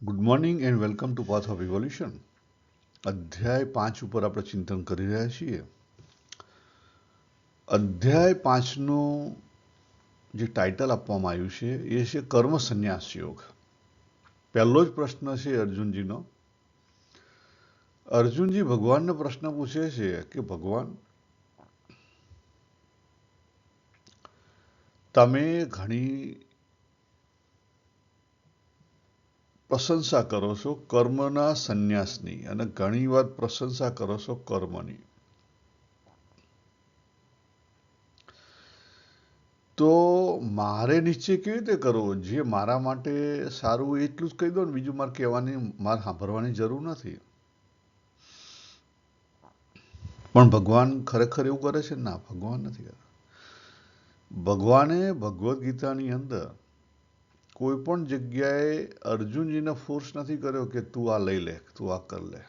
Good morning and welcome to path of evolution. અધ્યાય 5 ઉપર આપણે ચિંતન કરી રહ્યા છીએ. અધ્યાય 5નું જે ટાઇટલ આપવામાં આવ્યું છે એ છે કર્મ સંન્યાસ યોગ. પહેલો જ પ્રશ્ન છે અર્જુનજીનો. અર્જુનજી ભગવાનને પ્રશ્ન પૂછે છે કે ભગવાન, તમે ઘણી પ્રશંસા કરો છો કર્મના સંન્યાસની અને ઘણી વાર પ્રશંસા કરો છો કર્મની. તો મારે નિશ્ચય કેવી રીતે કરવો? જે મારા માટે સારું એટલું જ કહી દો ને, બીજું મારે કહેવાની, મારે સાંભળવાની જરૂર નથી. પણ ભગવાન ખરેખર એવું કરે છે? ના, ભગવાન નથી કરતા. ભગવાને ભગવદ્ ગીતાની અંદર કોઈ પણ જગ્યાએ અર્જુનજીને ફોર્સ નથી કર્યો કે તું આ લઈ લે, તું આ કર લે.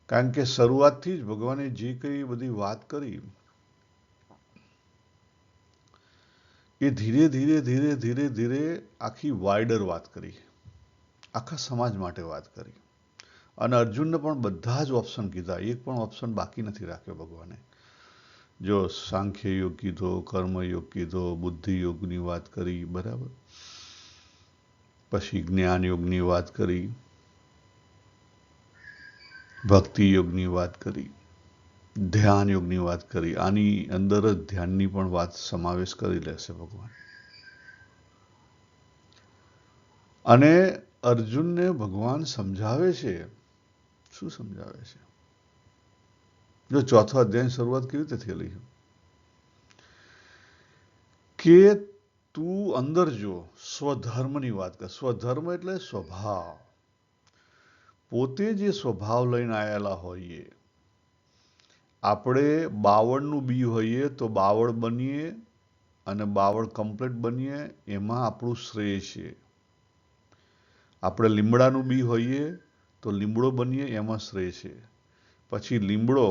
કારણ કે શરૂઆતથી જ ભગવાને જે કંઈ બધી વાત કરી એ ધીરે ધીરે ધીરે ધીરે ધીરે આખી વાઇડર વાત કરી, આખા સમાજ માટે વાત કરી. અને અર્જુનને પણ બધા જ ઓપ્શન કીધા, એક પણ ઓપ્શન બાકી નથી રાખ્યો ભગવાને. જો સાંખ્ય યોગ કીધો, કર્મયોગ કીધો, બુદ્ધિ યોગની વાત કરી, બરાબર. પછી જ્ઞાન યોગની વાત કરી, ભક્તિ યોગની વાત કરી, ધ્યાન યોગની વાત કરી. આની અંદર જ ધ્યાનની પણ વાત સમાવેશ કરી લેશે ભગવાન. અને અર્જુનને ભગવાન સમજાવે છે. શું સમજાવે છે? જો ચોથો અધ્યાયની શરૂઆત કેવી રીતે થયેલી કે તું અંદર જો સ્વધર્મની વાત કર. સ્વધર્મ એટલે સ્વભાવ. પોતે જે સ્વભાવ લઈને આવેલા હોઈએ, આપણે બાવળનું બી હોઈએ તો બાવળ બનીએ અને બાવળ કમ્પ્લીટ બનીએ, એમાં આપણું શ્રેય છે. આપણે લીમડાનું બી હોઈએ તો લીમડો બનીએ, એમાં શ્રેય છે. પછી લીમડો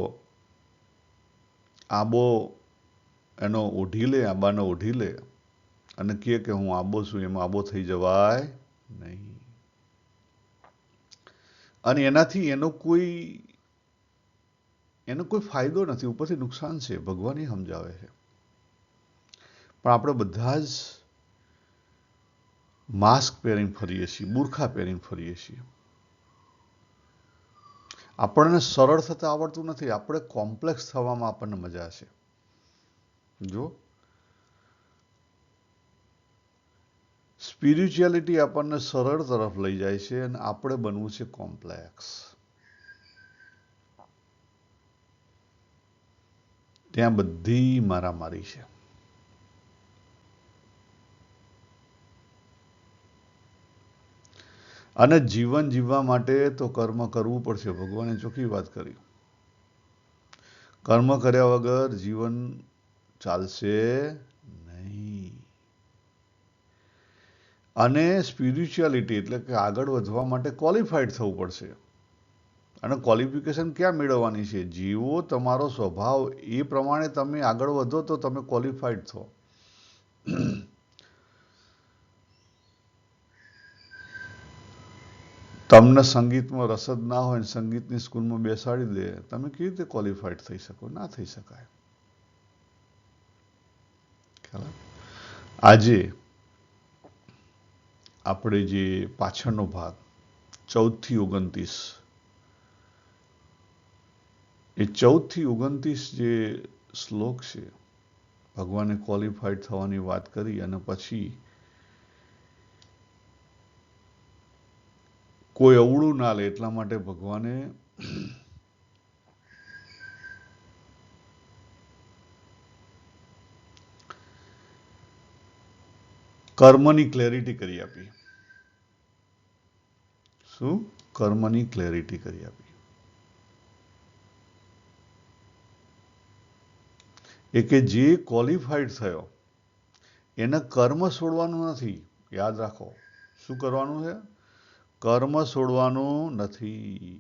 આંબો એનો ઓઢી લે, આંબાને ઓઢી લે અને કહે કે હું આંબો છું, એમાં આંબો થઈ જવાય નહીં. અને એનાથી એનો કોઈ ફાયદો નથી, ઉપરથી નુકસાન છે. ભગવાન એ સમજાવે છે. પણ આપણે બધા જ માસ્ક પહેરીને ફરીએ છીએ, બુરખા પહેરીને ફરીએ છીએ. આપણને સરળ થતા આવડતું નથી, આપણે કોમ્પ્લેક્સ થવામાં આપણને મજા છે. જો સ્પિરિચ્યુઆલિટી આપણને સરળ તરફ લઈ જાય છે અને આપણે બનવું છે કોમ્પ્લેક્સ. ત્યાં બધી મારામારી છે. અને જીવન જીવવા માટે તો કર્મ કરવું પડશે. ભગવાને ચોખ્ખી વાત કરી. કર્મ કર્યા વગર જીવન ચાલશે નહીં. અને સ્પિરિચ્યુઆલિટી એટલે કે આગળ વધવા માટે ક્વોલિફાઈડ થવું પડશે. અને ક્વોલિફિકેશન ક્યાં મેળવવાની છે? જેવો તમારો સ્વભાવ એ પ્રમાણે તમે આગળ વધો તો તમે ક્વોલિફાઈડ થો. તમને સંગીતમાં રસ જ ના હોય ને સંગીતની સ્કૂલમાં બેસાડી દે, તમે કેવી રીતે ક્વોલિફાઈડ થઈ શકો? ના થઈ શકાય. આજે આપણે જે પાછળનો ભાગ 14 થી 29, એ 14 થી 29 જે શ્લોક છે, ભગવાને ક્વોલિફાઈડ થવાની વાત કરી અને પછી કોઈ અવળું ના લે એટલા માટે ભગવાને કર્મની ક્લેરિટી કરી આપી. શું? કર્મની ક્લેરિટી કરી આપી. એ કે જે ક્વોલિફાઈડ થયો એને કર્મ છોડવાનું નથી. યાદ રાખો. શું કરવાનું છે? કર્મ છોડવાનું નથી.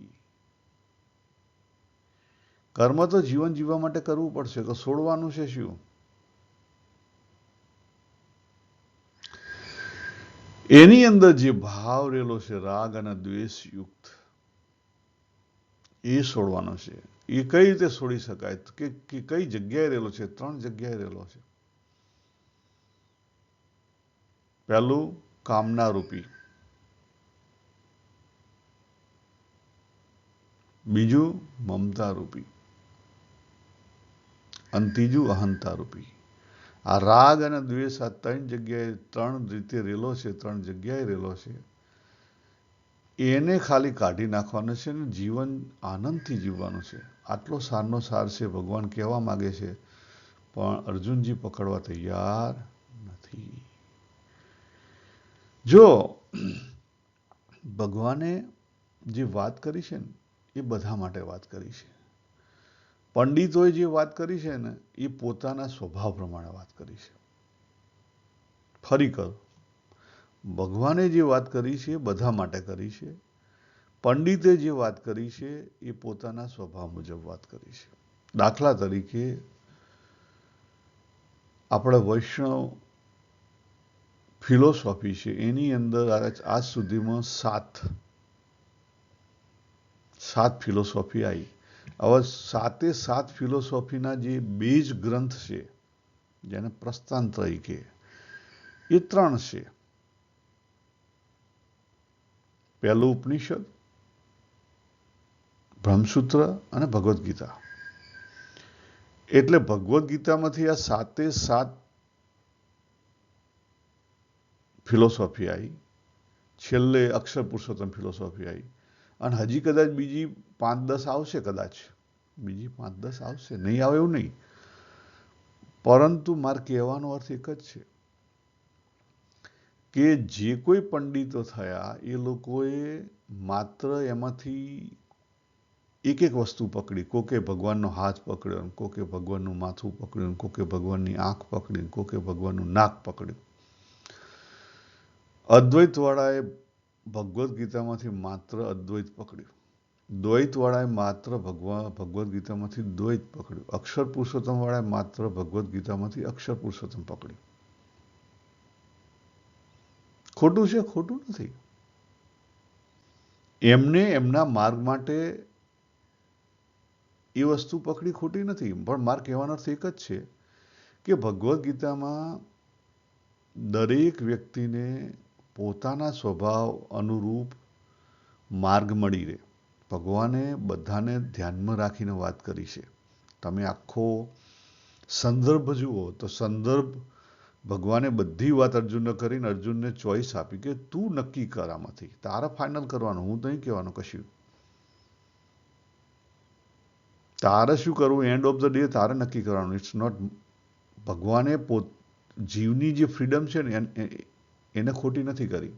કર્મ તો જીવન જીવવા માટે કરવું પડશે, તો છોડવાનું છે શું? એની અંદર જે ભાવ રહેલો છે રાગ અને દ્વેષ યુક્ત, એ છોડવાનો છે. એ કઈ રીતે છોડી શકાય કે કઈ જગ્યાએ રહેલો છે? 3 જગ્યાએ રહેલો છે. પહેલું કામના રૂપી, બીજું મમતા રૂપી અને ત્રીજું અહંતા રૂપી. આ રાગ અને દ્વેષ આ 3 જગ્યાએ 3 રીતે રહેલો છે, 3 જગ્યાએ રહેલો છે. એને ખાલી કાઢી નાખવાનો છે અને જીવન આનંદથી જીવવાનું છે. આટલો સારનો સાર છે, ભગવાન કહેવા માંગે છે, પણ અર્જુનજી પકડવા તૈયાર નથી. જો ભગવાને જે વાત કરી છે ને, એ બધા માટે વાત કરી છે. પંડિતોએ જે વાત કરી છે ને, એ પોતાના સ્વભાવ પ્રમાણે વાત કરી છે. ફરી કર, ભગવાને જે વાત કરી છે એ બધા માટે કરી છે. પંડિતે જે વાત કરી છે એ પોતાના સ્વભાવ મુજબ વાત કરી છે. દાખલા તરીકે આપણે વૈષ્ણવ ફિલોસોફી છે, એની અંદર આજ સુધીમાં 7 ફિલોસોફી આવી. હવે 7 ફિલોસોફીના જે બેઝ ગ્રંથ છે, જેને પ્રસ્થાન તરીકે, એ 3 છે. પહેલું ઉપનિષદ, બ્રહ્મસૂત્ર અને ભગવદ્ ગીતા. એટલે ભગવદ્ ગીતામાંથી આ 7 ફિલોસોફી આવી. છેલ્લે અક્ષર પુરુષોત્તમ ફિલોસોફી આવી. અને હજી કદાચ બીજી 5-10 આવશે, કદાચ બીજી 5-10 આવશે, નહીં આવે એવું નહીં. પરંતુ મારે કહેવાનો અર્થ એક જ છે કે જે કોઈ પંડિતો થયા એ લોકોએ માત્ર એમાંથી એક વસ્તુ પકડી. કોકે ભગવાનનો હાથ પકડ્યો, કોકે ભગવાનનું માથું પકડ્યું, કોકે ભગવાનની આંખ પકડી, કોકે ભગવાનનું નાક પકડ્યું. અદ્વૈતવાળાએ ભગવદ્ ગીતામાંથી માત્ર અદ્વૈત પકડ્યું. દ્વૈતવાળાએ માત્ર ભગવદ્ ગીતામાંથી દ્વૈત પકડ્યું. અક્ષર પુરુષોત્તમ વાળાએ માત્ર ભગવદ્ ગીતામાંથી અક્ષર પુરુષોત્તમ પકડ્યું. ખોટું છે? ખોટું નથી. એમને એમના માર્ગ માટે એ વસ્તુ પકડી ખોટી નથી, પણ મારે કહેવાનો અર્થ એક જ છે કે ભગવદ્ ગીતામાં દરેક વ્યક્તિને પોતાના સ્વભાવ અનુરૂપ માર્ગ મળી રહે. ભગવાને બધાને ધ્યાનમાં રાખીને વાત કરી છે. તમે આખો સંદર્ભ જુઓ તો સંદર્ભ, ભગવાને બધી વાત અર્જુનને કરીને અર્જુનને ચોઈસ આપી કે તું નક્કી કર, આમાંથી તારે ફાઇનલ કરવાનું, હું નહીં કહેવાનું કશું. તારે શું કરવું, એન્ડ ઓફ ધ ડે તારે નક્કી કરવાનું. ઇટ્સ નોટ, ભગવાને જીવની જે ફ્રીડમ છે ને એને ખોટી નથી કરી.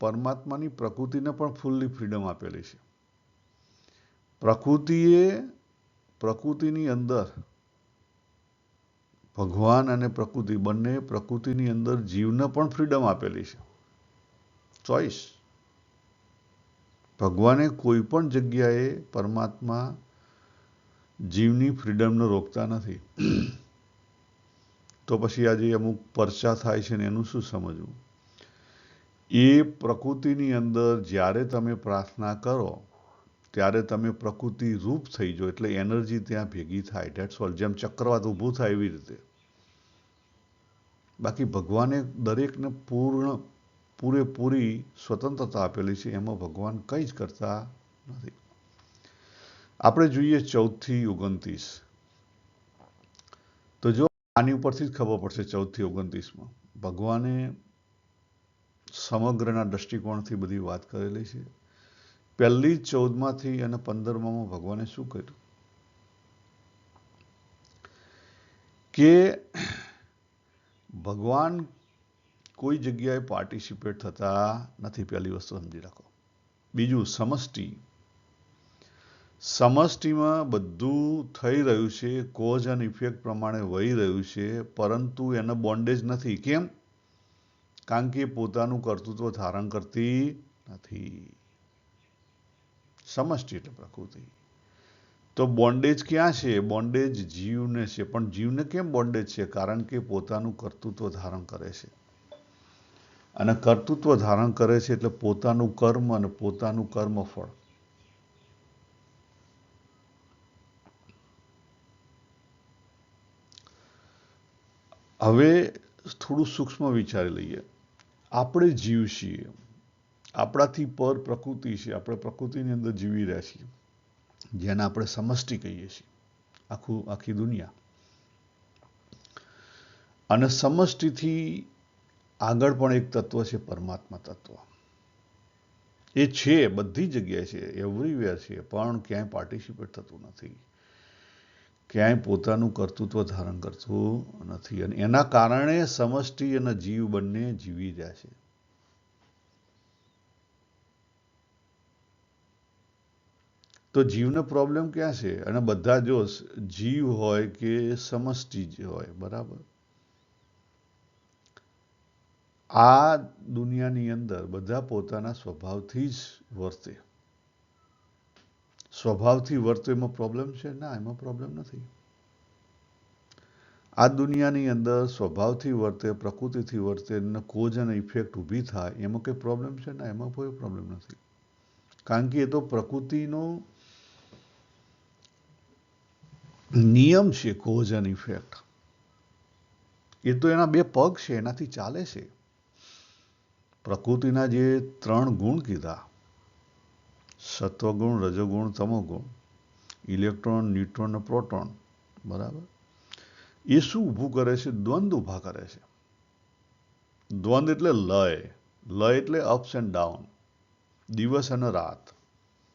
પરમાત્માની પ્રકૃતિને પણ ફૂલ્લી ફ્રીડમ આપેલી છે. પ્રકૃતિની અંદર ભગવાન અને પ્રકૃતિ બંને, પ્રકૃતિની અંદર જીવને પણ ફ્રીડમ આપેલી છે, ચોઈસ. ભગવાને કોઈ પણ જગ્યાએ પરમાત્મા જીવની ફ્રીડમને રોકતા નથી. તો પછી આજે અમુક પરચા થાય છે ને એનું શું સમજવું? એ પ્રકૃતિની અંદર જ્યારે તમે પ્રાર્થના કરો ત્યારે તમે પ્રકૃતિ રૂપ થઈ જાઓ, એટલે એનર્જી ત્યાં ભેગી થાય. That's all. જેમ ચક્રવાત ઊભું થાય એવી રીતે. બાકી ભગવાને દરેકને પૂરેપૂરી સ્વતંત્રતા આપેલી છે. એમાં ભગવાન કંઈ જ કરતા નથી. આપણે જોઈએ 14 થી 29. તો જો આની ઉપરથી જ ખબર પડશે 14 થી 29માં ભગવાને સમગ્રના દ્રષ્ટિકોણથી બધી વાત કરેલી છે. પહેલી 14માંથી અને 15માં ભગવાને શું કર્યું કે ભગવાન કોઈ જગ્યાએ પાર્ટિસિપેટ થતા નથી. પહેલી વસ્તુ સમજી રાખો. બીજું, સમષ્ટિમાં બધું થઈ રહ્યું છે, કોઝ અને ઇફેક્ટ પ્રમાણે વહી રહ્યું છે, પરંતુ એને બોન્ડેજ નથી. કેમ? કારણ કે પોતાનું કર્તૃત્વ ધારણ કરતી નથી. સમષ્ટિ એટલે પ્રકૃતિ. તો બોન્ડેજ ક્યાં છે? બોન્ડેજ જીવને છે. પણ જીવને કેમ બોન્ડેજ છે? કારણ કે પોતાનું કર્તૃત્વ ધારણ કરે છે. અને કર્તૃત્વ ધારણ કરે છે એટલે પોતાનું કર્મ અને પોતાનું કર્મફળ. હવે થોડું સૂક્ષ્મ વિચારી લઈએ. આપણે જીવ છીએ, આપણાથી પર પ્રકૃતિ છે, આપણે પ્રકૃતિની અંદર જીવી રહ્યા છીએ, જેને આપણે સમષ્ટિ કહીએ છીએ, આખી દુનિયા. અને સમષ્ટિથી આગળ પણ એક તત્વ છે, પરમાત્મા તત્વ. એ છે, બધી જગ્યાએ છે, એવરીવેર છે, પણ ક્યાંય પાર્ટિસિપેટ થતું નથી, ક્યાંય પોતાનું કર્તૃત્વ ધારણ કરતું નથી. અને એના કારણે સમષ્ટિ અને જીવ બંને જીવી રહ્યા છે. તો જીવનો પ્રોબ્લેમ ક્યાં છે? અને બધા જો જીવ હોય કે સમષ્ટિ હોય, બરાબર, આ દુનિયાની અંદર બધા પોતાના સ્વભાવથી જ વર્તે. સ્વભાવથી વર્તે એમાં પ્રોબ્લેમ છે? ના, એમાં પ્રોબ્લેમ નથી. આ દુનિયાની અંદર સ્વભાવથી વર્તે, પ્રકૃતિથી વર્તે, અને કોઝ અને ઇફેક્ટ ઊભી થાય, એમાં કંઈ પ્રોબ્લેમ છે? ના, એમાં કોઈ પ્રોબ્લેમ નથી. કારણ કે એ તો પ્રકૃતિનો નિયમ છે, કોઝ અને ઇફેક્ટ. એ તો એના બે પગ છે, એનાથી ચાલે છે. પ્રકૃતિના જે 3 ગુણ કીધા, સત્વગુણ, રજોગુણ, તમોગુણ, ઇલેક્ટ્રોન, ન્યુટ્રોન અને પ્રોટોન, બરાબર, એ શું ઊભું કરે છે? દ્વંદ ઊભા કરે છે. દ્વંદ એટલે લય. લય એટલે અપ્સ એન્ડ ડાઉન, દિવસ અને રાત,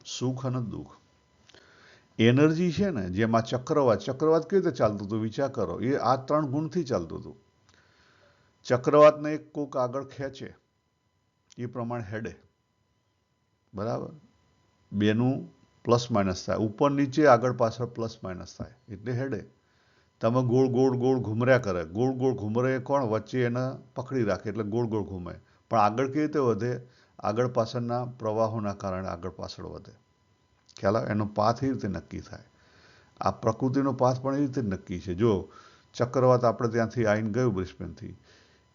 સુખ અને દુઃખ. એનર્જી છે ને, જેમ આ ચક્રવાત કેવી રીતે ચાલતું હતું? વિચાર કરો. એ આ 3 ગુણથી ચાલતું હતું. ચક્રવાતને એક કોક આગળ ખેંચે, એ પ્રમાણે હેડે, બરાબર. બેનું પ્લસ માઇનસ થાય, ઉપર નીચે આગળ પાછળ પ્લસ માઇનસ થાય, એટલે હેડે. તમે ગોળ ગોળ ગોળ ઘૂમર્યા કરે, ગોળ ગોળ ઘૂમરે કોણ? વચ્ચે એને પકડી રાખે, એટલે ગોળ ગોળ ઘૂમે. પણ આગળ કેવી રીતે વધે? આગળ પાછળના પ્રવાહોના કારણે આગળ પાછળ વધે. ખ્યાલ આવે? એનો પાથ એ રીતે નક્કી થાય. આ પ્રકૃતિનો પાથ પણ એ રીતે નક્કી છે. જો ચક્રવાત આપણે ત્યાંથી આવીને ગયું બ્રિસ્બેનથી,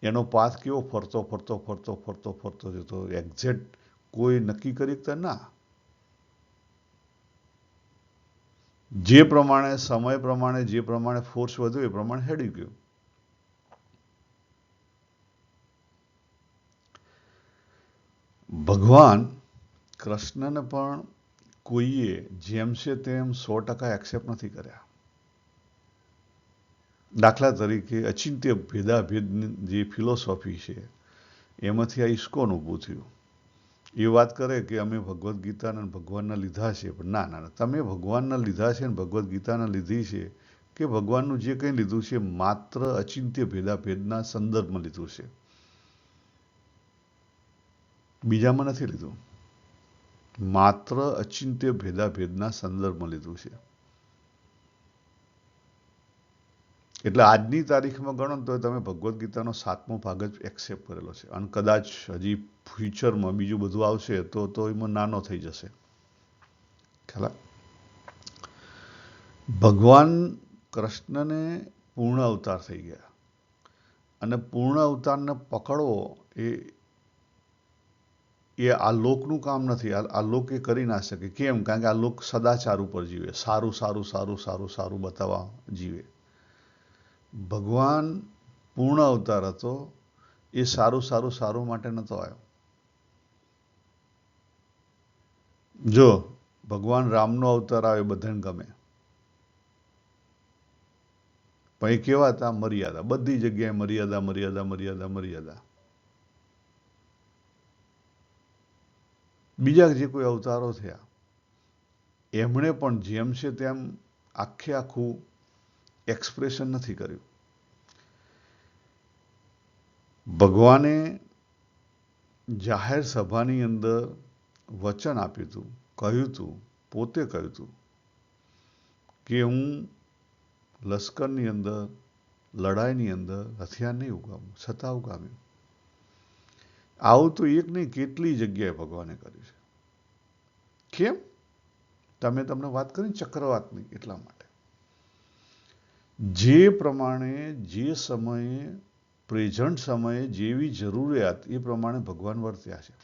એનો પાથ કેવો ફરતો ફરતો ફરતો ફરતો ફરતો જતો, એક્ઝેક્ટ કોઈ નક્કી કરી શકતા ના. જે પ્રમાણે સમય પ્રમાણે જે પ્રમાણે ફોર્સ વધ્યો એ પ્રમાણે હેડી ગયું. ભગવાન કૃષ્ણને પણ કોઈએ જેમ છે તેમ 100% એક્સેપ્ટ નથી કર્યા. દાખલા તરીકે અચિંત્ય ભેદાભેદની જે ફિલોસોફી છે, એમાંથી આ ઇસ્કોન ઊભું થયું. એ વાત કરે કે અમે ભગવદ્ ગીતાના ભગવાનના લીધા છે, પણ ના ના, તમે ભગવાનના લીધા છે ને ભગવદ્ ગીતાના લીધી છે કે ભગવાનનું જે કંઈ લીધું છે માત્ર અચિંત્ય ભેદાભેદના સંદર્ભમાં લીધું છે, બીજામાં નથી લીધું. માત્ર અચિંત્ય ભેદાભેદના સંદર્ભમાં લીધું છે. એટલે આજની તારીખમાં ગણો તો તમે ભગવદ્ ગીતાનો 7મો ભાગ જ એક્સેપ્ટ કરેલો છે. અને કદાચ હજી ફ્યુચરમાં બીજું બધું આવશે તો એમાં નાનો થઈ જશે. ખ્યાલ? ભગવાન કૃષ્ણને પૂર્ણ અવતાર થઈ ગયા, અને પૂર્ણ અવતારને પકડવો એ આ લોકનું કામ નથી. આ લોક એ કરી ના શકે. કેમ? કારણ કે આ લોક સદાચાર ઉપર જીવે, સારું સારું સારું સારું સારું બતાવવા જીવે. ભગવાન પૂર્ણ અવતાર હતો, એ સારું સારું સારું માટે નહોતો આવ્યો. જો ભગવાન રામનો અવતાર આવે બધાને ગમે, પણ એ કેવા હતા? મર્યાદા. બધી જગ્યાએ મર્યાદા મર્યાદા મર્યાદા મર્યાદા. બીજા જે કોઈ અવતારો થયા, એમણે પણ જેમ છે તેમ આખું એક્સપ્રેશન નથી કર્યું. ભગવાને જાહેર સભાની અંદર વચન આપ્યું હતું, કહ્યું હતું, પોતે કહ્યું હતું કે હું લશ્કરની અંદર, લડાઈની અંદર હથિયાર નહીં ઉગામું, છતાં ઉગામ્યું. આવું તો એક નહીં કેટલી જગ્યાએ ભગવાને કર્યું છે. કેમ? તમને વાત કરી ચક્રવાતની, એટલા માટે. જે પ્રમાણે જે સમયે પ્રેઝન્ટ સમયે જેવી જરૂરિયાત એ પ્રમાણે ભગવાન વર્ત્યા છે.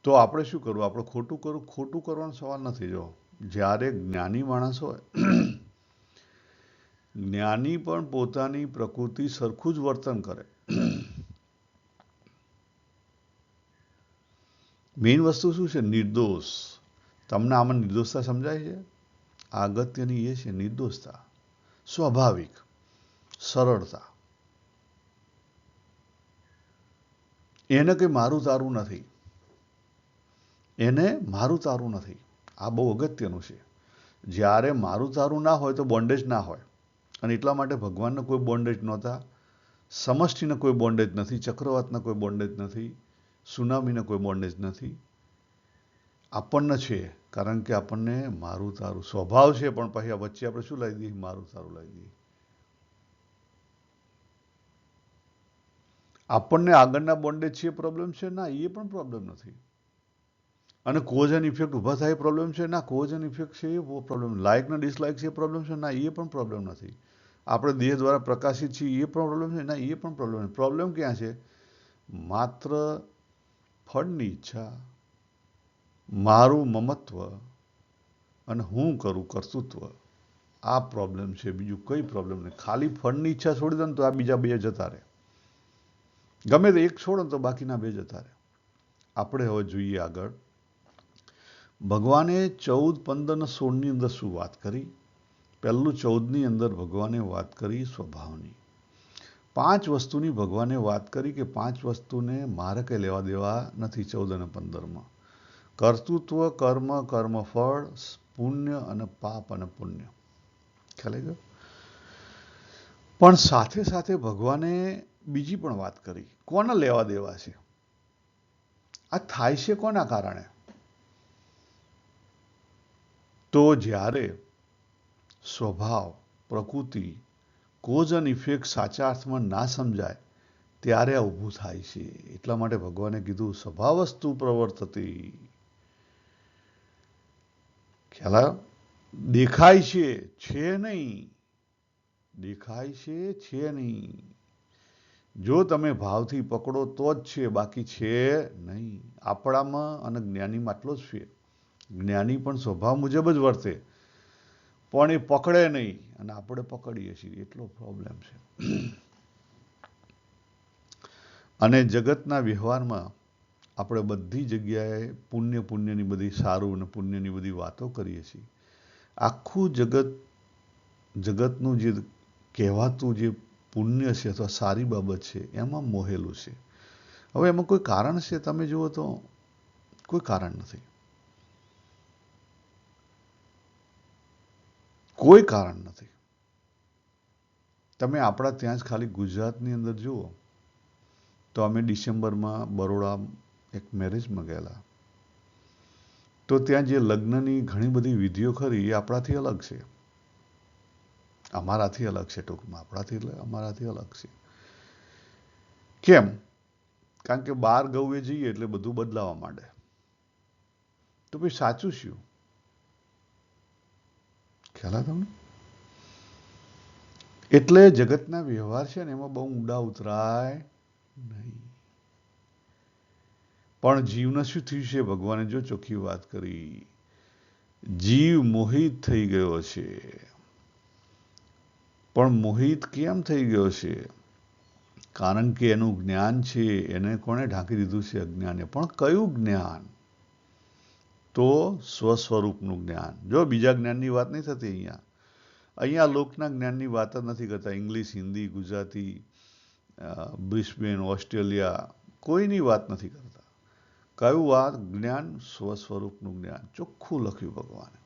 તો આપણે શું કરવું? આપણે ખોટું કરવું? ખોટું કરવાનો સવાલ નથી. જો જ્યારે જ્ઞાની માણસ હોય, જ્ઞાની પણ પોતાની પ્રકૃતિ સરખું જ વર્તન કરે. મેઇન વસ્તુ શું છે? નિર્દોષ. તમને આમાં નિર્દોષતા સમજાય છે? અગત્યની એ છે નિર્દોષતા, સ્વાભાવિક, સરળતા. એને કંઈ મારું તારું નથી. એને મારું તારું નથી. આ બહુ અગત્યનું છે. જ્યારે મારું તારું ના હોય તો બોન્ડેજ ના હોય. અને એટલા માટે ભગવાનને કોઈ બોન્ડેજ નહોતા, સમષ્ટિને કોઈ બોન્ડેજ નથી, ચક્રવાતને કોઈ બોન્ડેજ નથી, સુનામીને કોઈ બોન્ડેજ નથી. આપણને છે, કારણ કે આપણને મારું તારું સ્વભાવ છે, પણ પછી વચ્ચે આપણે શું લાવી દઈએ? મારું તારું લાવી દઈએ. આપણને આગળના બોન્ડેજ છે પ્રોબ્લેમ છે? ના, એ પણ પ્રોબ્લેમ નથી. અને કોઝ એન્ડ ઇફેક્ટ ઊભા થાય પ્રોબ્લેમ છે? ના, કોઝ એન્ડ ઇફેક્ટ છે એ પ્રોબ્લેમ. લાઇક ને ડિસલાઇક છે પ્રોબ્લેમ છે? ના, એ પણ પ્રોબ્લેમ નથી. આપણે દેહ દ્વારા પ્રકાશિત છીએ એ પ્રોબ્લેમ છે? ના, એ પણ પ્રોબ્લેમ નથી. પ્રોબ્લેમ ક્યાં છે? માત્ર ફળની ઈચ્છા, મારું મમત્વ અને હું કરું કર્તૃત્વ. આ પ્રોબ્લેમ છે, બીજું કઈ પ્રોબ્લેમ નહીં. ખાલી ફળની ઈચ્છા છોડી દે ને તો આ બીજા બે જતા રહે. ગમે તે એક છોડો ને તો બાકીના બે જતા રહે. આપણે હવે જોઈએ આગળ. ભગવાને 14, 15 અને 16ની અંદર શું વાત કરી? પહેલું 14ની અંદર ભગવાને વાત કરી સ્વભાવની. 5 વસ્તુની ભગવાને વાત કરી કે 5 વસ્તુને મારે કંઈ લેવા દેવા નથી. 14 અને 15માં કર્તૃત્વ, કર્મ, કર્મફળ, પુણ્ય અને પાપ અને પુણ્ય. ખ્યાલ આવી ગયો? પણ સાથે સાથે ભગવાને બીજી પણ વાત કરી. કોના લેવા દેવા છે? આ થાય છે કોના કારણે? તો જ્યારે સ્વભાવ, પ્રકૃતિ, કોઝ અને ઇફેક્ટ સાચા અર્થમાં ના સમજાય ત્યારે આ ઊભું થાય છે. એટલા માટે ભગવાને કીધું સ્વભાવસ્તુ પ્રવર્તતે. ખ્યાલ આવ્યો? દેખાય છે નહીં. દેખાય છે નહીં. જો તમે ભાવથી પકડો તો જ છે, બાકી છે નહીં. આપણામાં અને જ્ઞાનીમાં આટલો જ ફેર. જ્ઞાની પણ સ્વભાવ મુજબ જ વર્તે, પણ એ પકડે નહીં અને આપણે પકડીએ છીએ, એટલો પ્રોબ્લેમ છે. અને જગતના વ્યવહારમાં આપણે બધી જગ્યાએ પુણ્યની બધી સારું અને પુણ્યની બધી વાતો કરીએ છીએ. આખું જગતનું જે કહેવાતું જે પુણ્ય છે અથવા સારી બાબત છે એમાં મોહેલું છે. હવે એમાં કોઈ કારણ છે? તમે જુઓ તો કોઈ કારણ નથી. કોઈ કારણ નથી. તમે આપણા ત્યાં જ ખાલી ગુજરાતની અંદર જુઓ તો અમે ડિસેમ્બરમાં બરોડા એક મેરેજમાં ગયેલા. તો ત્યાં જે લગ્નની ઘણી બધી વિધિઓ ખરી એ આપણાથી અલગ છે. અમારાથી અલગ છે. ટૂંકમાં અમારાથી અલગ છે. કેમ? કારણ કે બહાર ગૌએ જઈએ એટલે બધું બદલાવા માંડે. તો ભાઈ સાચું શું? ખ્યાલ આવે તમને? એટલે જગતના વ્યવહાર છે ને એમાં બહુ ઊંડા ઉતરાય નહીં. પણ જીવને શું થયું છે? ભગવાને જો ચોખ્ખી વાત કરી. જીવ મોહિત થઈ ગયો છે. પણ મોહિત કેમ થઈ ગયો છે? કારણ કે એનું જ્ઞાન છે એને કોણે ઢાંકી દીધું છે? અજ્ઞાને. પણ કયું જ્ઞાન? તો સ્વસ્વરૂપનું જ્ઞાન. જો બીજા જ્ઞાનની વાત નહીં થતી અહીંયા. અહીંયા લોકના જ્ઞાનની વાત જ નથી કરતા. English, Hindi, Gujarati, Brisbane, Australia, કોઈની વાત નથી કરતા. કયું વાત? જ્ઞાન, સ્વસ્વરૂપનું જ્ઞાન. ચોખ્ખું લખ્યું ભગવાને.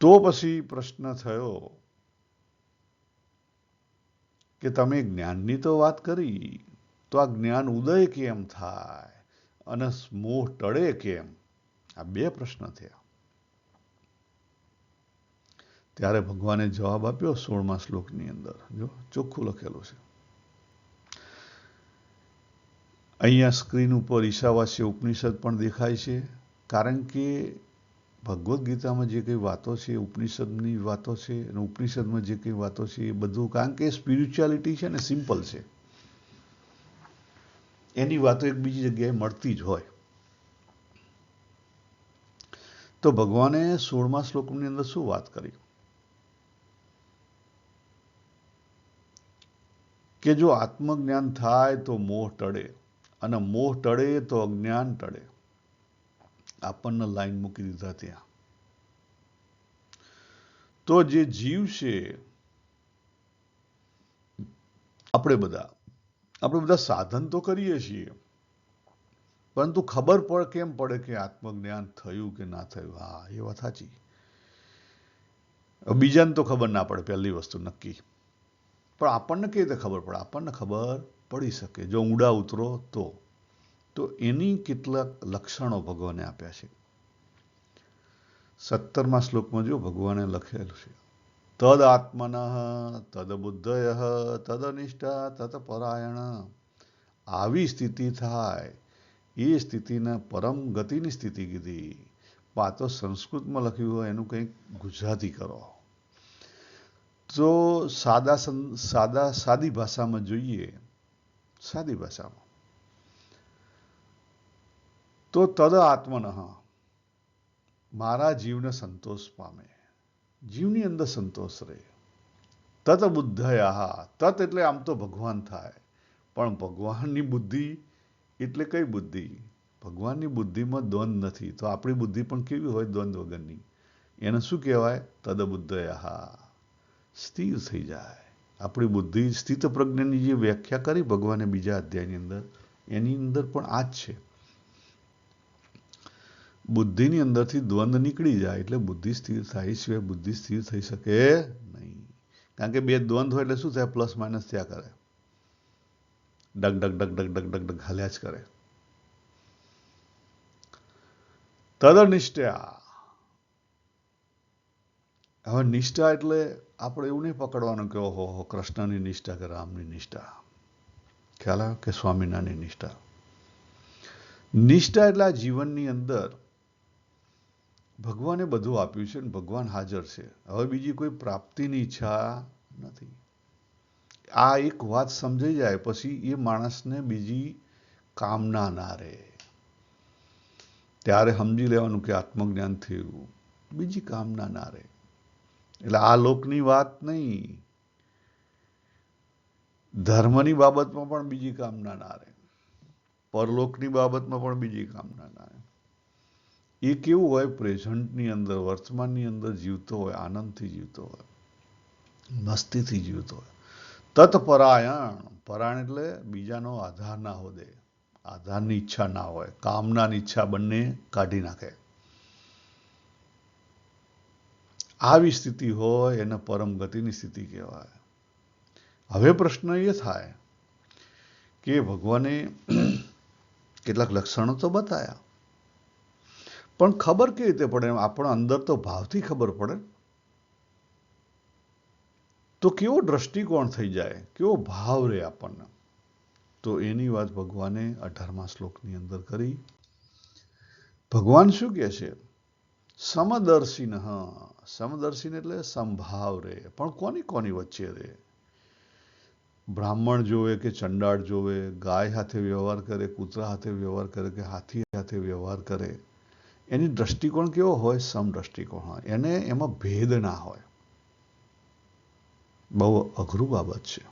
તો પછી પ્રશ્ન થયો કે તમે જ્ઞાનની તો વાત કરી, તો આ જ્ઞાન ઉદય કેમ થાય અને મોહ ટળે કેમ? આ બે પ્રશ્ન થયા. ત્યારે ભગવાને જવાબ આપ્યો 16મા શ્લોકની અંદર. જો ચોખ્ખું લખેલું છે. અહીંયા સ્ક્રીન ઉપર ઈશાવાસ્ય ઉપનિષદ પણ દેખાય છે, કારણ કે ભગવદ્ ગીતામાં જે કંઈ વાતો છે ઉપનિષદની વાતો છે, અને ઉપનિષદમાં જે કંઈ વાતો છે એ બધું, કારણ કે સ્પિરિચ્યુઆલિટી છે ને સિમ્પલ છે, એની વાતો એક બીજી જગ્યાએ મળતી જ હોય. તો ભગવાને 16મા શ્લોકની અંદર શું વાત કરી કે જો આત્મજ્ઞાન થાય તો મોહ ટળે, અને મોહ ટળે તો અજ્ઞાન ટળે. આપણને લાઈન મૂકી દીધા ત્યાં. તો જે જીવ છે, આપણે બધા સાધન તો કરીએ છીએ, પરંતુ ખબર કેમ પડે કે આત્મજ્ઞાન થયું કે ના થયું? હા, એ વાત સાચી. બીજાને તો ખબર ના પડે, પહેલી વસ્તુ નક્કી. પણ આપણને કેવી રીતે ખબર પડે? આપણને ખબર પડી શકે જો ઊંડા ઉતરો તો એની કેટલાક લક્ષણો ભગવાને આપ્યા છે. 17મા શ્લોકમાં જો ભગવાને લખેલું છે, તદ આત્મન તદ બુદ્ધય તદનિષ્ઠા તત પરાયણ. આવી સ્થિતિ થાય એ સ્થિતિને પરમ ગતિની સ્થિતિ કીધી. આ તો સંસ્કૃતમાં લખ્યું હોય, એનું કંઈક ગુજરાતી કરો. તો સાદી ભાષામાં જોઈએ, સાદી ભાષામાં તો તદ આત્મન, મારા જીવને સંતોષ પામે, જીવની અંદર સંતોષ રહે. તત બુદ્ધયા, તત એટલે આમ તો ભગવાન થાય, પણ ભગવાનની બુદ્ધિ એટલે કઈ બુદ્ધિ? ભગવાનની બુદ્ધિમાં દ્વંદ નથી, તો આપણી બુદ્ધિ પણ કેવી હોય? દ્વંદ વગરની. એને શું કહેવાય? તદ બુદ્ધયા, સ્થિર થઈ જાય. આપણી બુદ્ધિ સ્થિત પ્રજ્ઞની જે વ્યાખ્યા કરી ભગવાને બીજા અધ્યાયની અંદર, એની અંદર પણ આ જ છે. બુદ્ધિની અંદરથી દ્વંદ નીકળી જાય એટલે બુદ્ધિ સ્થિર થાય. એ સિવાય બુદ્ધિ સ્થિર થઈ શકે નહીં, કારણ કે બે દ્વંદ હોય એટલે શું થાય? પ્લસ માઇનસ થયા કરે, ડગ ડગ ડગ ડગ ડગ ડગ ડગ હાલ્યા જ કરે. તદનિષ્ઠા, હવે નિષ્ઠા એટલે આપણે એવું નહીં પકડવાનું કે ઓહો કૃષ્ણની નિષ્ઠા કે રામની નિષ્ઠા, ખ્યાલ આવે કે સ્વામિનારાયણની નિષ્ઠા. નિષ્ઠા એટલે આ જીવનની અંદર ભગવાને બધું આપ્યું છે, ભગવાન હાજર છે, હવે બીજી કોઈ પ્રાપ્તિની ઈચ્છા નથી. આ એક વાત સમજાઈ જાય પછી એ માણસને બીજી કામના ના રહે. ત્યારે સમજી લેવાનું કે આત્મજ્ઞાન થયું, બીજી કામના ના રહે. એટલે આ લોકની વાત નહીં, ધર્મની બાબતમાં પણ બીજી કામના ના રહે, પરલોકની બાબતમાં પણ બીજી કામના ના રહે. એ કેવું હોય? પ્રેઝન્ટની અંદર, વર્તમાનની અંદર જીવતો હોય, આનંદથી જીવતો હોય, મસ્તીથી જીવતો હોય. તત્પરાયણ, પરાયણ એટલે બીજાનો આધાર ના હોદે, આધારની ઈચ્છા ના હોય, કામનાની ઈચ્છા બંને કાઢી નાખે. આવી સ્થિતિ હોય એને પરમ ગતિની સ્થિતિ કહેવાય. હવે પ્રશ્ન એ થાય કે ભગવાને કેટલાક લક્ષણો તો બતાયા, પણ ખબર કેવી રીતે પડે? આપણા અંદર તો ભાવથી ખબર પડે. તો કેવો દ્રષ્ટિકોણ થઈ જાય, કેવો ભાવ રહે આપણને? તો એની વાત ભગવાને 18મા શ્લોકની અંદર કરી. ભગવાન શું કહે છે? સમદર્શિન, સમદર્શિન એટલે સંભાવ રહે, પણ કોની વચ્ચે રહે? બ્રાહ્મણ જોવે કે ચંડાળ જોવે, ગાય સાથે વ્યવહાર કરે, કૂતરા સાથે વ્યવહાર કરે કે હાથી સાથે વ્યવહાર કરે, એની દ્રષ્ટિકોણ કેવો હોય? સમ દ્રષ્ટિકોણ હોય, એને એમાં ભેદ ના હોય. બહુ અઘરું બાબત છે.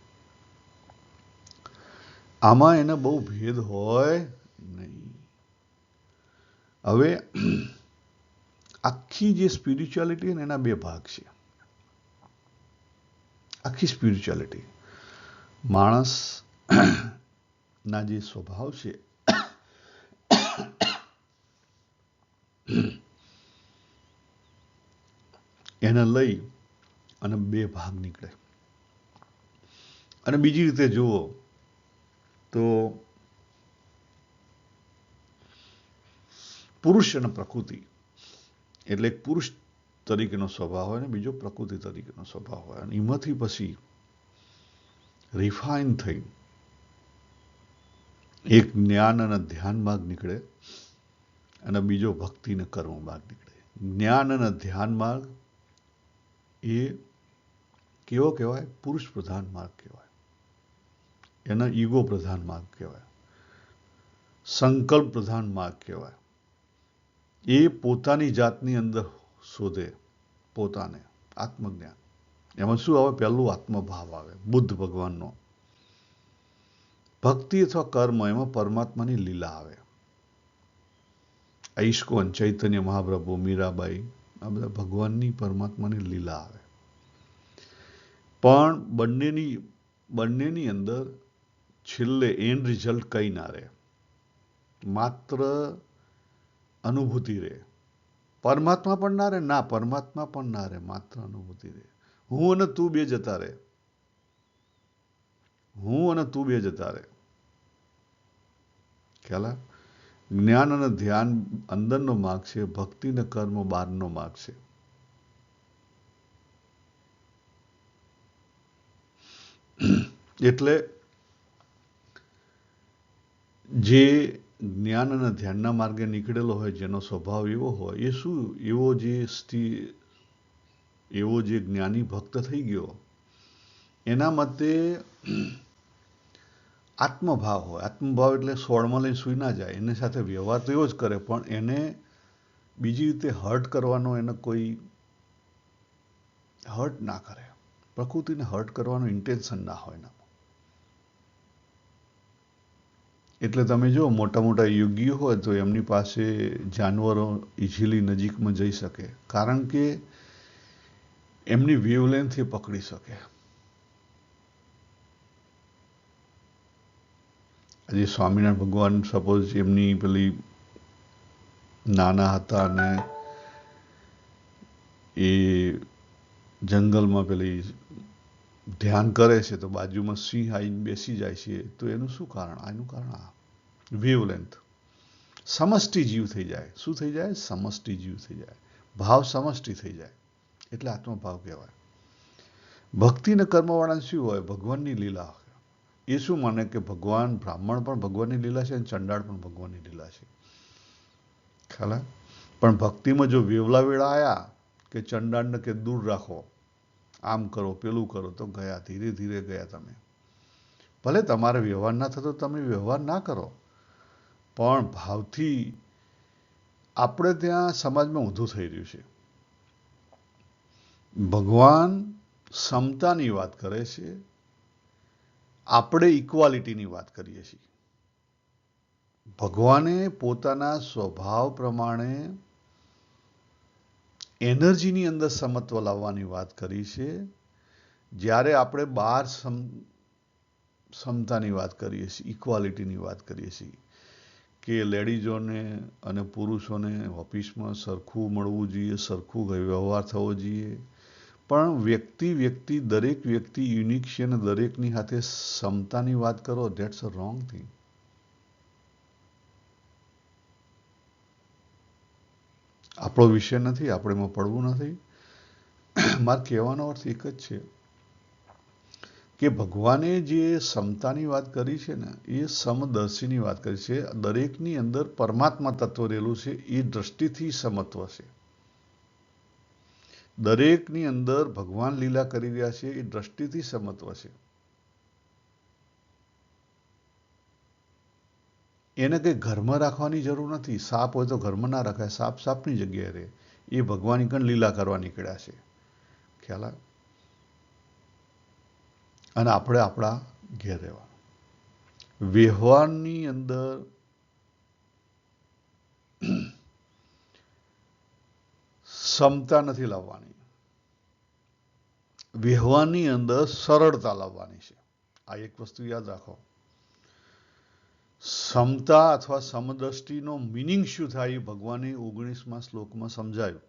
આમાં એને બહુ ભેદ હોય નહીં. હવે આખી જે સ્પિરિચ્યુઆલિટી ને એના બે ભાગ છે. આખી સ્પિરિચ્યુઆલિટી માણસ ના જે સ્વભાવ છે એને લઈ અને બે ભાગ નીકળે. અને બીજી રીતે જુઓ તો પુરુષ અને પ્રકૃતિ, એટલે એક પુરુષ તરીકેનો સ્વભાવ હોય ને બીજો પ્રકૃતિ તરીકેનો સ્વભાવ હોય, અને એમાંથી પછી રિફાઇન થઈ એક જ્ઞાન અને ધ્યાન માર્ગ નીકળે અને બીજો ભક્તિ અને કર્મ માર્ગ નીકળે. જ્ઞાન અને ધ્યાન માર્ગ એ કેવો કહેવાય? પુરુષ પ્રધાન માર્ગ કહેવાય, એના ઈગો પ્રધાન માર્ગ કહેવાય, સંકલ્પ પ્રધાન માર્ગ કહેવાય. એ પોતાની જાતની અંદર શોધે પોતાને, આત્મજ્ઞાન. એમાં શું આવે? પહેલું આત્મભાવ આવે, બુદ્ધ ભગવાનનો. ભક્તિ અથવા કર્મ, એમાં પરમાત્માની લીલા આવે. ઈસ્કોન, ચૈતન્ય મહાપ્રભુ, મીરાબાઈ, આ બધા ભગવાનની પરમાત્માની લીલા આવે. પણ બંનેની અંદર છેલ્લે એન્ડ રિઝલ્ટ કઈ ના રહે, માત્ર અનુભૂતિ રહે. પરમાત્મા પણ ના રહે, ના પરમાત્મા પણ ના રહે, માત્ર અનુભૂતિ રહે. હું અને તું બે જતા રહે, હું અને તું બે જતા રહે. ખ્યાલ? જ્ઞાન અને ધ્યાન અંદરનો માર્ગ છે, ભક્તિ અને કર્મ બહારનો માર્ગ છે. એટલે જે જ્ઞાન અને ધ્યાનના માર્ગે નીકળેલો હોય, જેનો સ્વભાવ એવો હોય, એ શું? એવો જે જ્ઞાની ભક્ત થઈ ગયો, એના મતે આત્મભાવ હોય. આત્મભાવ એટલે સોળમાં લઈને સૂઈ ના જાય, એની સાથે વ્યવહાર તો એવો જ કરે, પણ એને બીજી રીતે હર્ટ કરવાનો, એને કોઈ હર્ટ ના કરે. પ્રકૃતિને હર્ટ કરવાનું ઇન્ટેન્શન ના હોય એનામાં. એટલે તમે જો મોટા મોટા યોગીઓ હોય તો એમની પાસે જાનવરો ઇઝીલી નજીકમાં જઈ શકે, કારણ કે એમની વેવલેન્થ એ પકડી શકે. આજે સ્વામિનારાયણ ભગવાન સપોઝ એમની પેલી નાના હતા અને એ જંગલમાં પેલી ધ્યાન કરે છે, તો બાજુમાં સિંહ આવીને બેસી જાય છે, તો એનું શું કારણ? આનું કારણ આ વેવલેન્થ. સમષ્ટિ જીવ થઈ જાય. શું થઈ જાય? સમષ્ટિ જીવ થઈ જાય. ભાવ સમષ્ટિ થઈ જાય, એટલે આત્મભાવ કહેવાય. ભક્તિ અને કર્મવાળાને શું હોય? ભગવાનની લીલા હોય. એ શું માને કે ભગવાન, બ્રાહ્મણ પણ ભગવાનની લીલા છે અને ચંડાળ પણ ભગવાનની લીલા છે. ખ્યાલ? પણ ભક્તિમાં જો વેવલા વેળા આયા કે ચંડાળને કે દૂર રાખો, આમ કરો, પેલું કરો, તો ગયા, ધીરે ધીરે ગયા તમે. ભલે તમારે વ્યવહાર ના થતો, તમે વ્યવહાર ના કરો, પણ ભાવથી આપણે ત્યાં સમાજમાં ઊંધું થઈ રહ્યું છે. ભગવાન સમતાની વાત કરે છે, આપણે ઇક્વાલિટીની વાત કરીએ છીએ. ભગવાને પોતાના સ્વભાવ પ્રમાણે એનર્જીની અંદર સમત્વ લાવવાની વાત કરી છે, જ્યારે આપણે બહાર સમતાની વાત કરીએ છીએ, ઇક્વાલિટીની વાત કરીએ છીએ, કે લેડીઝોને અને પુરુષોને ઓફિસમાં સરખું મળવું જોઈએ, સરખું વ્યવહાર થવો જોઈએ. પણ વ્યક્તિ દરેક વ્યક્તિ યુનિક છે અને દરેકની સાથે સમતાની વાત કરો, ધેટ્સ અ રોંગ થિંગ. આપણો વિષય નથી, આપણે એમાં પડવું નથી. મારે કહેવાનો અર્થ એક જ છે કે ભગવાને જે સમતાની વાત કરી છે ને, એ સમદર્શીની વાત કરી છે. દરેકની અંદર પરમાત્મા તત્વ રહેલું છે, એ દ્રષ્ટિથી સમત્વ છે. દરેકની અંદર ભગવાન લીલા કરી રહ્યા છે, એ દ્રષ્ટિથી સમત્વ છે. એને કંઈ ઘરમાં રાખવાની જરૂર નથી. સાપ હોય તો ઘરમાં ના રખાય, સાપ સાપની જગ્યાએ રહે. એ ભગવાન કણ લીલા કરવા નીકળ્યા છે. ખ્યાલ આવે? અને આપણે આપણા ઘેર રહેવાનું. વ્યવહારની અંદર સમતા નથી લાવવાની, વ્યવહારની અંદર સરળતા લાવવાની છે. આ એક વસ્તુ યાદ રાખો. સમતા અથવા સમદ્રષ્ટિનો મિનિંગ શું થાય એ ભગવાને 19મા શ્લોકમાં સમજાયું.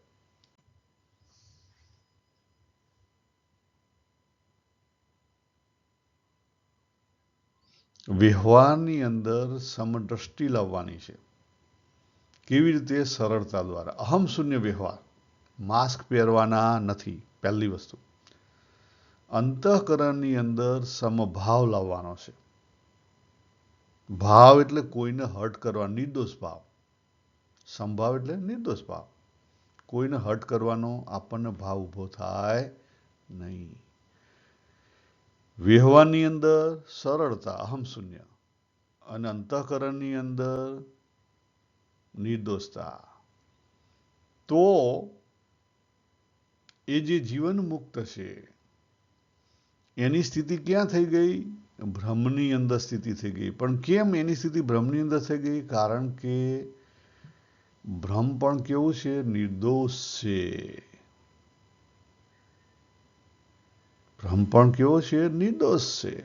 વ્યવહારની અંદર સમદ્રષ્ટિ લાવવાની છે. કેવી રીતે? સરળતા દ્વારા. અહમ શૂન્ય વ્યવહાર. માસ્ક પહેરવાના નથી. પહેલી વસ્તુ, અંતઃકરણની અંદર સમભાવ લાવવાનો છે. ભાવ એટલે કોઈને હર્ટ કરવા, નિર્દોષ ભાવ. સમભાવ એટલે નિર્દોષ ભાવ. કોઈને હર્ટ કરવાનો આપણને ભાવ ઊભો થાય નહીં. વ્યવહારની અંદર સરળતા, અહમ શૂન્ય, અને અંતઃકરણની અંદર નિર્દોષતા. તો એ જે જીવન મુક્ત છે એની સ્થિતિ ક્યાં થઈ ગઈ? ભ્રમની અંદર સ્થિતિ થઈ ગઈ. પણ કેમ એની સ્થિતિ ભ્રમની અંદર થઈ ગઈ? કારણ કે ભ્રમ પણ કેવું છે? નિર્દોષ છે. ભ્રમ પણ કેવો છે? નિર્દોષ છે.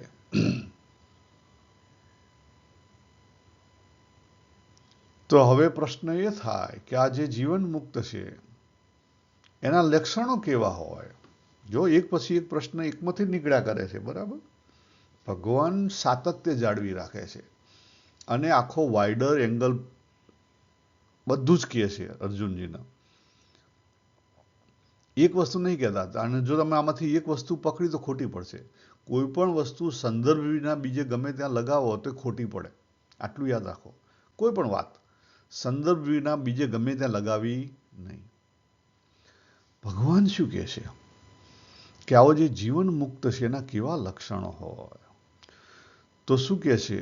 તો હવે પ્રશ્ન એ થાય કે આ જે જીવન મુક્ત છે એના લક્ષણો કેવા હોય? જો એક પછી એક પ્રશ્ન એકમાંથી જ નીકળ્યા કરે છે, બરાબર? ભગવાન સાતત્ય જાળવી રાખે છે અને આખો વાઇડર એંગલ બધું જ કહે છે અર્જુનજીને. એક વસ્તુ નહીં કહેતા. અને જો તમે આમાંથી એક વસ્તુ પકડી તો ખોટી પડશે. કોઈ પણ વસ્તુ સંદર્ભ વિના બીજે ગમે ત્યાં લગાવો તો ખોટી પડે. આટલું યાદ રાખો. કોઈ પણ વાત સંદર્ભ વિના બીજે ગમે ત્યાં લગાવી નહીં. ભગવાન શું કહે છે કે આવો જે જીવન મુક્ત છે એના કેવા લક્ષણો હોય? તો શું કહે છે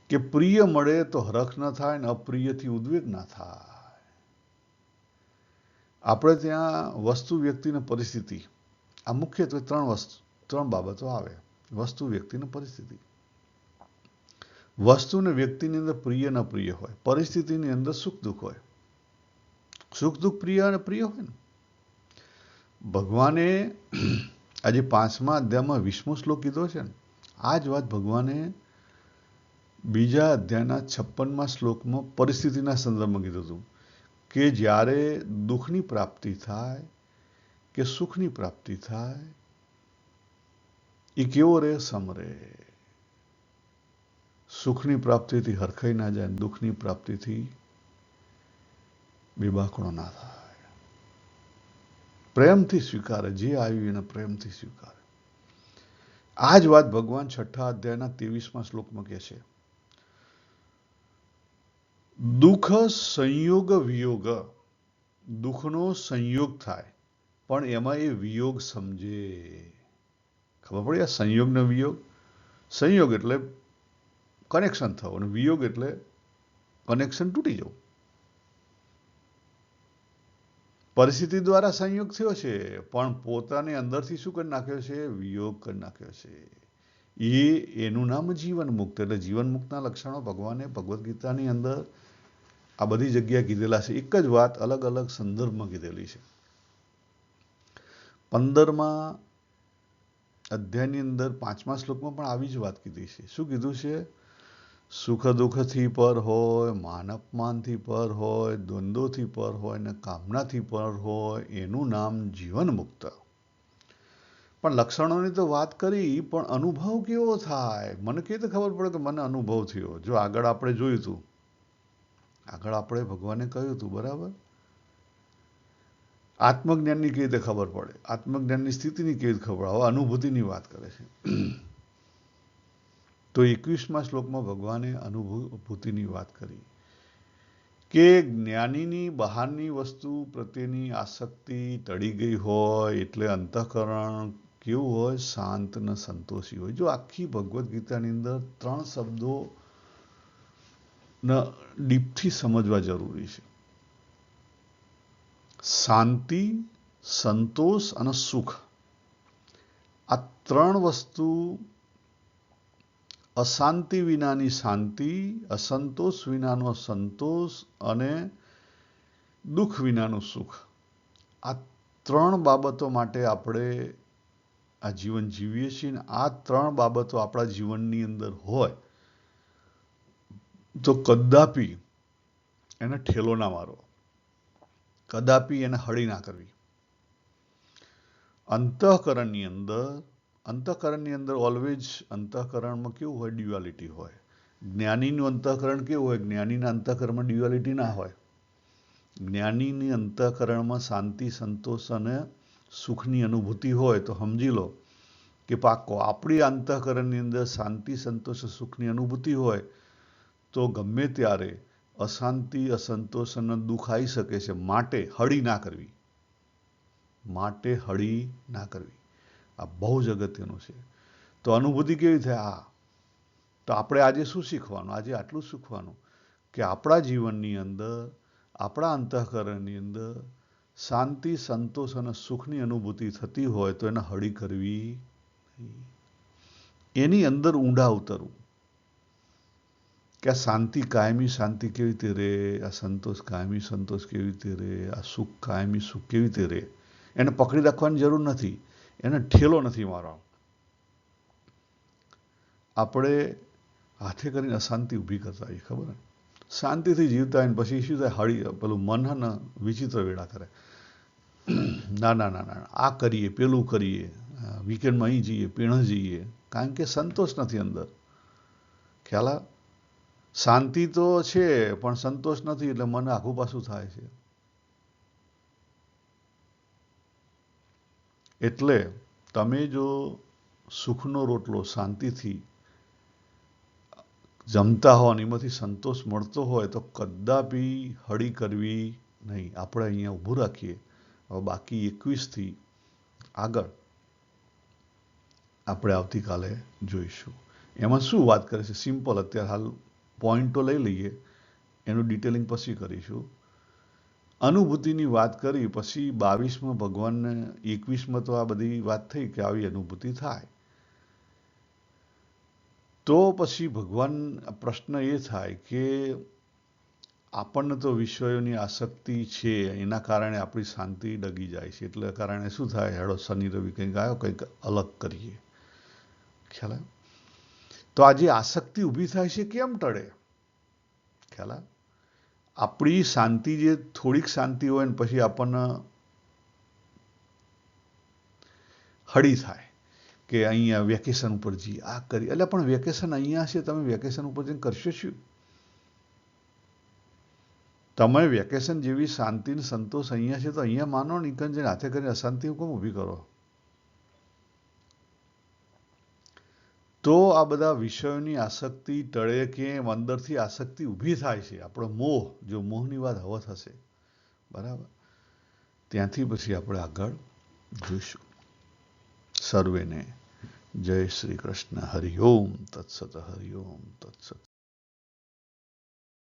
કે પ્રિય મળે તો હરખ ન થાય ને અપ્રિયથી ઉદ્વેગ ના થાય. આપણે ત્યાં વસ્તુ, વ્યક્તિ ને પરિસ્થિતિ, આ મુખ્યત્વે ત્રણ બાબતો આવે. વસ્તુ, વ્યક્તિ ને પરિસ્થિતિ. વસ્તુ ને વ્યક્તિની અંદર પ્રિય ન પ્રિય હોય, પરિસ્થિતિની અંદર સુખ દુઃખ હોય. સુખ દુઃખ પ્રિય અને પ્રિય હોય ને. ભગવાને આજે 5મા અધ્યાયમાં 20મો શ્લોક કીધો છે ને, આ જ વાત ભગવાને બીજા અધ્યાયના 56મા શ્લોકમાં પરિસ્થિતિના સંદર્ભમાં કીધું હતું કે જ્યારે દુઃખની પ્રાપ્તિ થાય કે સુખની પ્રાપ્તિ થાય એ કેવો રહે? સમરે. સુખની પ્રાપ્તિથી હરખાઈ ના જાય, દુઃખની પ્રાપ્તિથી બેબાકણો ના થાય. પ્રેમથી સ્વીકારે, જે આવ્યું એને પ્રેમથી સ્વીકારે. આ જ વાત ભગવાન 6ઠા અધ્યાયના 23મા શ્લોકમાં કહે છે. દુઃખ સંયોગ વિયોગ, દુઃખનો સંયોગ થાય પણ એમાં એ વિયોગ સમજે. ખબર પડી આ સંયોગ ને વિયોગ? સંયોગ એટલે કનેક્શન થવું અને વિયોગ એટલે કનેક્શન તૂટી જવું. પરિસ્થિતિ દ્વારા સંયોગ થયો છે પણ પોતાની અંદરથી શું કરી નાખ્યો છે? વિયોગ કરી નાખ્યો છે. એનું નામ જીવન મુક્ત. એટલે જીવન મુક્તના લક્ષણો ભગવાને ભગવદ્ ગીતાની અંદર આ બધી જગ્યાએ કીધેલા છે. એક જ વાત અલગ અલગ સંદર્ભમાં કીધેલી છે. 15મા અધ્યાયની અંદર 5મા શ્લોકમાં પણ આવી જ વાત કીધી છે. શું કીધું છે? સુખ દુઃખથી પર હોય, માન અપમાનથી પર હોય, દ્વંદ્વોથી પર હોય ને કામનાથી પર હોય, એનું નામ જીવન મુક્ત. પણ લક્ષણોની તો વાત કરી, પણ અનુભવ કેવો થાય? મને કેવી રીતે ખબર પડે કે મને અનુભવ થયો? જો આગળ આપણે જોયું હતું, આગળ આપણે ભગવાને કહ્યું હતું, બરાબર? આત્મજ્ઞાનની કેવી રીતે ખબર પડે? આત્મજ્ઞાનની સ્થિતિની કેવી રીતે ખબર? હવે અનુભૂતિની વાત કરે છે. તો 21મા શ્લોકમાં ભગવાને અનુભૂતિની વાત કરી કે જ્ઞાનીની બહારની વસ્તુ પ્રત્યેની આસક્તિ ટળી ગઈ હોય એટલે અંતઃકરણ કેવું હોય? શાંત ને સંતોષી હોય. જો આખી ભગવદ્ ગીતાની અંદર 3 શબ્દો ડીપથી સમજવા જરૂરી છે. શાંતિ, સંતોષ અને સુખ. આ 3 વસ્તુ, અશાંતિ વિનાની શાંતિ, અસંતોષ વિનાનો સંતોષ અને દુઃખ વિનાનું સુખ. આ 3 બાબતો માટે આપણે આ જીવન જીવીએ છીએ ને આ 3 બાબતો આપણા જીવનની અંદર હોય તો કદાપી એને ઠેલો ના મારો, કદાપી એને હળી ના કરવી. અંતઃકરણની અંદર ઓલવેઝ અંતઃકરણમાં કેવું હોય? ડ્યુઆલિટી હોય. જ્ઞાનીનું અંતઃકરણ કેવું હોય? જ્ઞાનીના અંતઃકરણમાં ડ્યુઆલિટી ના હોય. જ્ઞાનીની અંતઃકરણમાં શાંતિ, સંતોષ અને સુખની અનુભૂતિ હોય તો સમજી લો કે પાક્કો આપણી અંતઃકરણની અંદર શાંતિ, સંતોષ, સુખની અનુભૂતિ હોય તો ગમે ત્યારે અશાંતિ, અસંતોષ અને દુઃખ આવી શકે છે. માટે હળી ના કરવી. માટે હળી ના કરવી. આ બહુ જ અગત્યનું છે. તો અનુભૂતિ કેવી થાય? તો આપણે આજે શું શીખવાનું? આજે આટલું શીખવાનું કે આપણા જીવનની અંદર, આપણા અંતઃકરણની અંદર શાંતિ, સંતોષ અને સુખની અનુભૂતિ થતી હોય તો એને હળી કરવી નહીં. એની અંદર ઊંડા ઉતરવું કે આ શાંતિ, કાયમી શાંતિ કેવી રીતે રહે, આ સંતોષ, કાયમી સંતોષ કેવી રીતે રહે, આ સુખ, કાયમી સુખ કેવી રીતે રહે. એને પકડી રાખવાની જરૂર નથી, એને ઠેલો નથી મારવાનો. આપણે હાથે કરીને અશાંતિ ઊભી કરતા હોઈએ, ખબર ને? શાંતિથી જીવતા હોય ને પછી શું થાય? હળી પેલું મન હે ને વિચિત્ર વેળા કરે. ના ના ના ના, આ કરીએ, પેલું કરીએ, વીકેન્ડમાં અહીં જઈએ, પીણ જઈએ, કારણ કે સંતોષ નથી અંદર. ખ્યાલ આવે? શાંતિ તો છે પણ સંતોષ નથી, એટલે મને આખું પાછું થાય છે. એટલે તમે જો સુખનો રોટલો શાંતિથી જમતા હો અને એમાંથી સંતોષ મળતો હોય તો કદાપી હળી કરવી નહીં. આપણે અહીંયા ઊભું રાખીએ. હવે બાકી 21થી આગળ આપણે આવતીકાલે જોઈશું. એમાં શું વાત કરે છે? સિમ્પલ, અત્યારે હાલ પોઈન્ટો લઈ લઈએ, એનું ડિટેલિંગ પછી કરીશું. અનુભૂતિની વાત કરી, પછી 22માં ભગવાનને, 21માં તો આ બધી વાત થઈ કે આવી અનુભૂતિ થાય. તો પછી ભગવાન, પ્રશ્ન એ થાય કે આપણને તો વિષયોની આસક્તિ છે, એના કારણે આપણી શાંતિ ડગી જાય છે. એટલે કારણે શું થાય? હેડો શનિ રવિ કંઈક આવ્યો, કંઈક અલગ કરીએ. ખ્યાલ આવે? તો આ જે આસક્તિ ઊભી થાય છે કેમ ટળે? ખ્યાલ આવે? આપણી શાંતિ, જે થોડીક શાંતિ હોય ને પછી આપણને હળી થાય કે અહીંયા વેકેશન ઉપર જઈએ, આ કરી. એટલે પણ વેકેશન અહીંયા છે, તમે વેકેશન ઉપર જઈને કરશો શું? તમે વેકેશન જેવી શાંતિ ને સંતોષ અહીંયા છે તો અહીંયા માનો ને, જઈને હાથે કરીને અશાંતિ કેમ ઊભી કરો? તો આ બધા વિષયોની આસક્તિ ટળે કેમ? અંદરથી આસક્તિ ઊભી થાય છે, આપણો મોહ. જો મોહની વાત હવે થશે, બરાબર? ત્યાંથી પછી આપણે આગળ જોઈશું. સર્વેને જય શ્રી કૃષ્ણ. હરિ ઓમ તત્સત. હરિ ઓમ તત્સત.